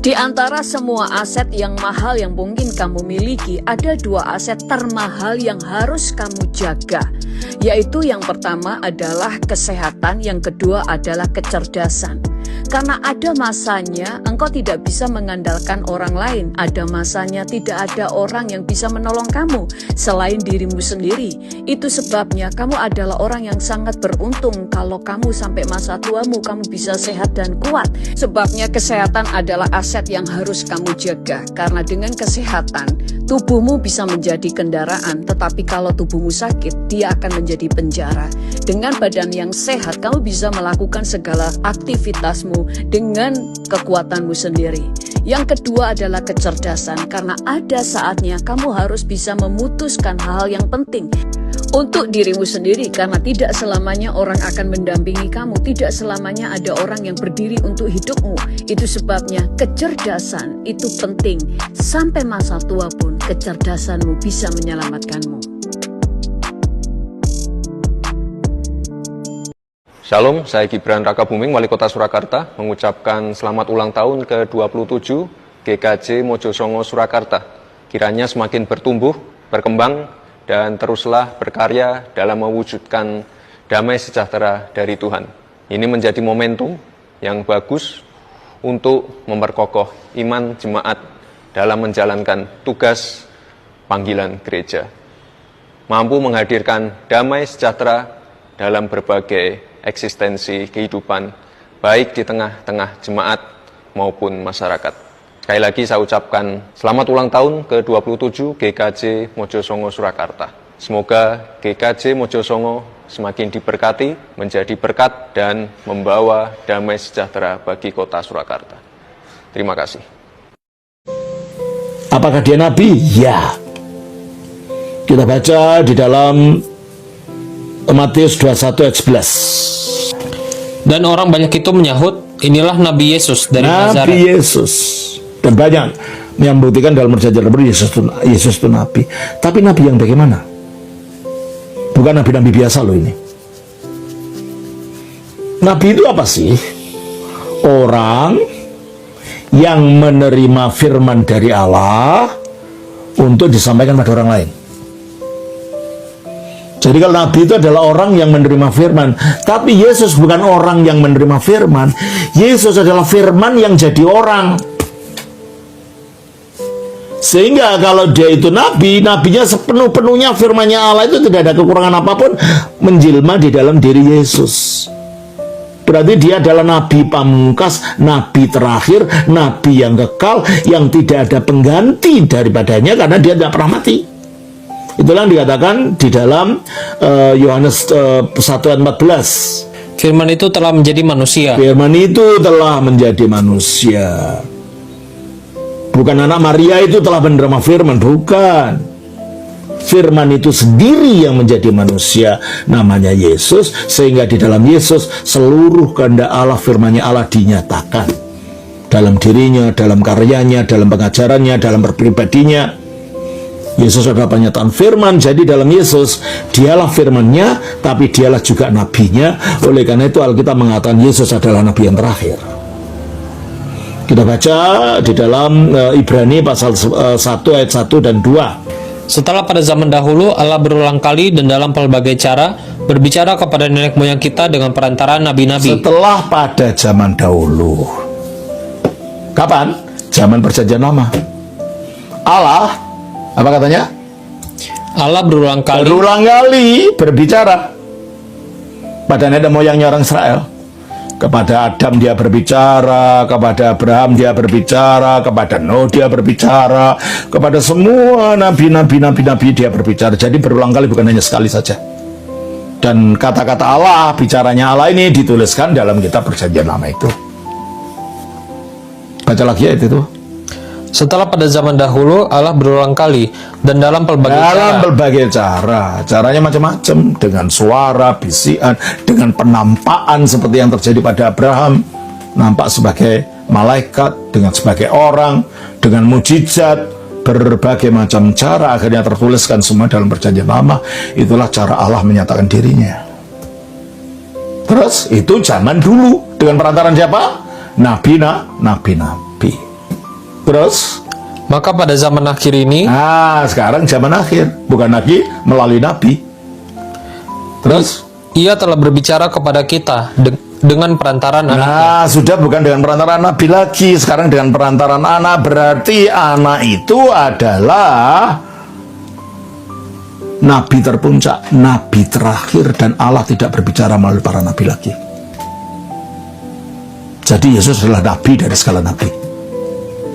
Di antara semua aset yang mahal yang mungkin kamu miliki, ada dua aset termahal yang harus kamu jaga. Yaitu yang pertama adalah kesehatan, yang kedua adalah kecerdasan. Karena ada masanya engkau tidak bisa mengandalkan orang lain. Ada masanya tidak ada orang yang bisa menolong kamu selain dirimu sendiri. Itu sebabnya kamu adalah orang yang sangat beruntung kalau kamu sampai masa tuamu kamu bisa sehat dan kuat. Sebabnya kesehatan adalah aset yang harus kamu jaga. Karena dengan kesehatan, tubuhmu bisa menjadi kendaraan, tetapi kalau tubuhmu sakit, dia akan menjadi penjara. Dengan badan yang sehat, kamu bisa melakukan segala aktivitasmu dengan kekuatanmu sendiri. Yang kedua adalah kecerdasan, karena ada saatnya kamu harus bisa memutuskan hal-hal yang penting untuk dirimu sendiri, karena tidak selamanya orang akan mendampingi kamu, tidak selamanya ada orang yang berdiri untuk hidupmu. Itu sebabnya kecerdasan itu penting. Sampai masa tua pun kecerdasanmu bisa menyelamatkanmu. Shalom, saya Gibran Rakabuming, Wali Kota Surakarta, mengucapkan selamat ulang tahun ke-27 GKJ Mojosongo Surakarta. Kiranya semakin bertumbuh, berkembang, dan teruslah berkarya dalam mewujudkan damai sejahtera dari Tuhan. Ini menjadi momentum yang bagus untuk memperkokoh iman jemaat dalam menjalankan tugas panggilan gereja. Mampu menghadirkan damai sejahtera dalam berbagai eksistensi kehidupan, baik di tengah-tengah jemaat maupun masyarakat. Sekali lagi saya ucapkan selamat ulang tahun ke-27 GKJ Mojosongo Surakarta. Semoga GKJ Mojosongo semakin diberkati, menjadi berkat dan membawa damai sejahtera bagi kota Surakarta. Terima kasih. Apakah dia nabi? Ya. Kita baca di dalam Matius 21 ayat 11. Dan orang banyak itu menyahut, inilah Nabi Yesus dari Nazaret. Nabi Yesus. Dan banyak yang membuktikan dalam perjanjian baru Yesus itu nabi. Tapi nabi yang bagaimana? Bukan nabi-nabi biasa loh ini. Nabi itu apa sih? Orang yang menerima firman dari Allah untuk disampaikan pada orang lain. Jadi kalau nabi itu adalah orang yang menerima firman. Tapi Yesus bukan orang yang menerima firman. Yesus adalah firman yang jadi orang. Sehingga kalau dia itu nabi, nabinya sepenuh-penuhnya firmannya Allah itu tidak ada kekurangan apapun menjelma di dalam diri Yesus. Berarti dia adalah nabi pamungkas, nabi terakhir, nabi yang kekal, yang tidak ada pengganti daripadanya karena dia tidak pernah mati. Itulah yang dikatakan di dalam Yohanes 1 ayat 14. Firman itu telah menjadi manusia. Firman itu telah menjadi manusia. Bukan anak Maria itu telah menerima firman, bukan. Firman itu sendiri yang menjadi manusia, namanya Yesus, sehingga di dalam Yesus seluruh kehendak Allah, firman-Nya Allah dinyatakan dalam dirinya, dalam karyanya, dalam pengajarannya, dalam berpribadinya. Yesus adalah penyataan firman. Jadi dalam Yesus dialah firman-Nya, tapi dialah juga nabinya. Oleh karena itu Alkitab mengatakan Yesus adalah nabi yang terakhir. Kita baca di dalam Ibrani pasal 1 ayat 1 dan 2. Setelah pada zaman dahulu Allah berulang kali dan dalam pelbagai cara berbicara kepada nenek moyang kita dengan perantaraan nabi-nabi. Setelah pada zaman dahulu. Kapan? Zaman perjanjian lama. Allah, apa katanya? Allah berulang kali berbicara pada nenek moyangnya orang Israel. Kepada Adam dia berbicara, kepada Abraham dia berbicara, kepada Nuh dia berbicara, kepada semua nabi-nabi dia berbicara. Jadi berulang kali, bukan hanya sekali saja. Dan kata-kata Allah, bicaranya Allah ini dituliskan dalam kitab perjanjian lama itu. Baca lagi ayat itu. Setelah pada zaman dahulu Allah berulang kali dan dalam pelbagai cara. Caranya macam-macam, dengan suara, bisikan, dengan penampakan seperti yang terjadi pada Abraham, nampak sebagai malaikat, dengan sebagai orang, dengan mujizat, berbagai macam cara akhirnya tertuliskan semua dalam perjanjian lama. Itulah cara Allah menyatakan dirinya. Terus itu zaman dulu dengan perantaran siapa? Nabi. Terus? Maka pada zaman akhir ini, Nah, sekarang zaman akhir, bukan lagi melalui nabi. Terus? ia telah berbicara kepada kita dengan perantaran anaknya. Nah, sudah bukan dengan perantaraan nabi lagi, sekarang dengan perantaraan anak. Berarti anak itu adalah nabi terpuncak, nabi terakhir, dan Allah tidak berbicara melalui para nabi lagi. Jadi Yesus adalah nabi dari segala nabi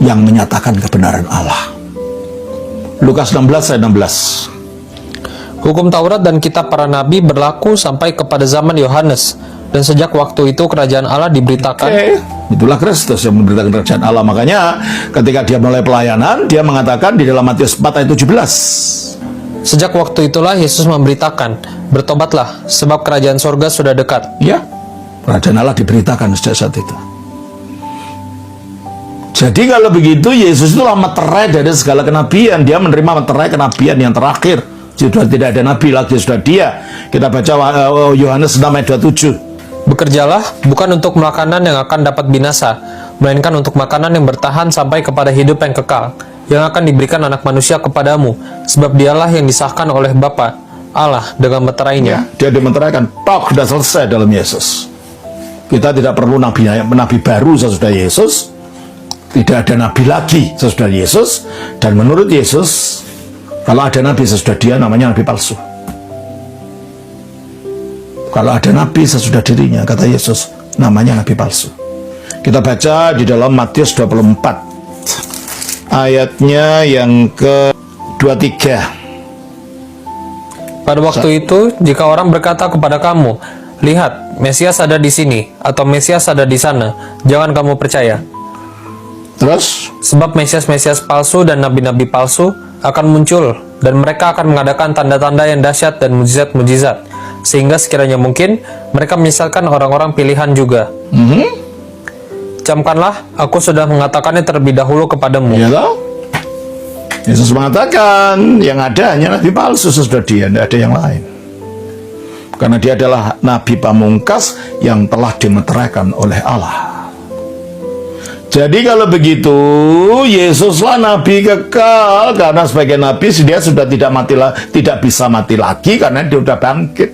yang menyatakan kebenaran Allah. Lukas 16 ayat 16. Hukum Taurat dan kitab para nabi berlaku sampai kepada zaman Yohanes, dan sejak waktu itu kerajaan Allah diberitakan. Itulah Kristus yang memberitakan kerajaan Allah. Makanya ketika dia mulai pelayanan, dia mengatakan di dalam Matius 4 ayat 17. Sejak waktu itulah Yesus memberitakan, bertobatlah, sebab kerajaan sorga sudah dekat. Ya, kerajaan Allah diberitakan sejak saat itu. Jadi kalau begitu, Yesus itulah materai dari segala kenabian. Dia menerima materai kenabian yang terakhir. Sudah tidak ada nabi lagi, sudah dia. Kita baca Yohanes 6 ayat 27. Bekerjalah bukan untuk makanan yang akan dapat binasa, melainkan untuk makanan yang bertahan sampai kepada hidup yang kekal, yang akan diberikan anak manusia kepadamu, sebab dialah yang disahkan oleh Bapa Allah dengan meterainya. Dia dimeteraikan, tok, sudah selesai dalam Yesus. Kita tidak perlu nabi baru sesudah Yesus. Tidak ada nabi lagi sesudah Yesus. Dan menurut Yesus, kalau ada nabi sesudah dia, namanya nabi palsu. Kalau ada nabi sesudah dirinya, kata Yesus, namanya nabi palsu. Kita baca di dalam Matius 24 ayatnya yang ke-23. Pada waktu itu, jika orang berkata kepada kamu, lihat, Mesias ada di sini, atau Mesias ada di sana, jangan kamu percaya. Terus? Sebab Mesias-Mesias palsu dan nabi-nabi palsu akan muncul, dan mereka akan mengadakan tanda-tanda yang dahsyat dan mujizat-mujizat, sehingga sekiranya mungkin mereka menyesatkan orang-orang pilihan juga. Camkanlah, aku sudah mengatakannya terlebih dahulu kepadamu. Ya toh? Yesus mengatakan yang ada hanya nabi palsu sesudah dia, tidak ada yang lain. Karena dia adalah nabi pamungkas yang telah dimeteraikan oleh Allah. Jadi kalau begitu, Yesuslah nabi kekal, karena sebagai nabi dia sudah tidak bisa mati lagi karena dia sudah bangkit.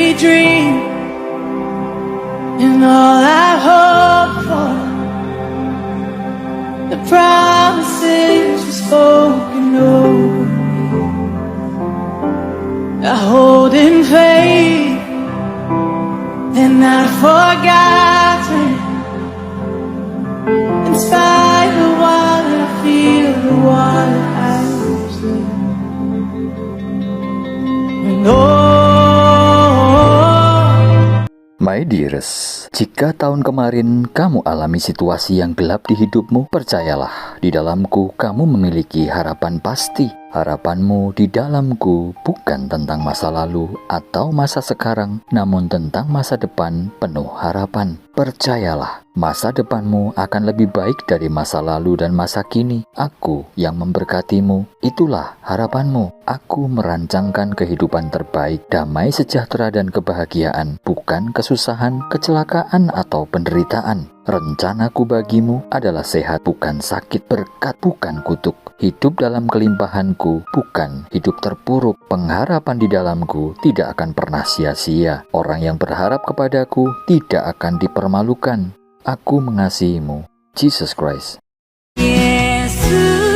every dream and all I hope for, the promises you spoken over me, I hold in faith and not forgotten. In spite of what I feel, what I see, and My dearest, jika tahun kemarin kamu alami situasi yang gelap di hidupmu, percayalah, di dalamku kamu memiliki harapan pasti. Harapanmu di dalamku bukan tentang masa lalu atau masa sekarang, namun tentang masa depan penuh harapan. Percayalah, masa depanmu akan lebih baik dari masa lalu dan masa kini. Aku yang memberkatimu, itulah harapanmu. Aku merancangkan kehidupan terbaik, damai, sejahtera, dan kebahagiaan, bukan kesusahan, kecelakaan, atau penderitaan. Rencanaku bagimu adalah sehat, bukan sakit, berkat, bukan kutuk, hidup dalam kelimpahanku, bukan hidup terpuruk. Pengharapan di dalamku tidak akan pernah sia-sia. Orang yang berharap kepadaku tidak akan dipermalukan. Aku mengasihimu, Jesus Christ. Yesus.